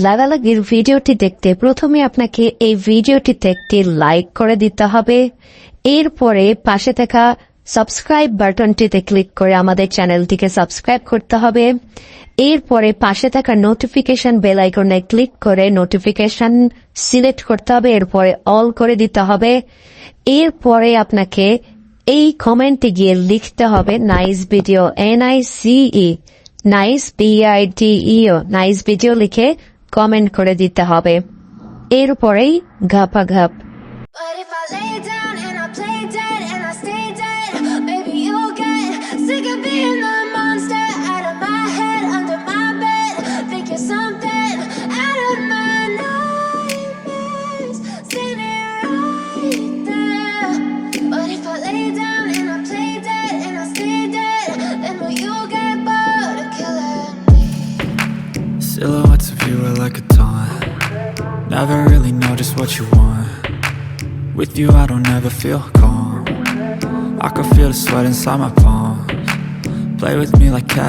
লাগালাগির ভিডিওটি দেখতে প্রথমে আপনাকে এই ভিডিওটিতে একটি লাইক করে দিতে হবে। এরপরে পাশে থাকা সাবস্ক্রাইব বাটনটিতে ক্লিক করে আমাদের চ্যানেলটিকে সাবস্ক্রাইব করতে হবে। এরপরে পাশে থাকা নোটিফিকেশন বেল আইকনে ক্লিক করে নোটিফিকেশন সিলেক্ট করতে হবে। এরপরে অল করে দিতে হবে। এরপরে আপনাকে এই কমেন্টে গিয়ে লিখতে হবে nice video, NICE, nice BIDEO, nice video লিখে কমেন্ট করে দিতে হবে। এরপরেই ঘাপাঘাপ। But if I lay down and I play dead and I stay dead, maybe you'll get sick of being the monster out of my head, under my bed. Think you're something out of my nightmares, standing right there. But if I lay down and I play dead and I stay dead, then will you get bored of killing me? Silhouettes of you are like a taunt. Never really know just what you want. With you I don't ever feel calm. I can feel the sweat inside my palms. Play with me like cats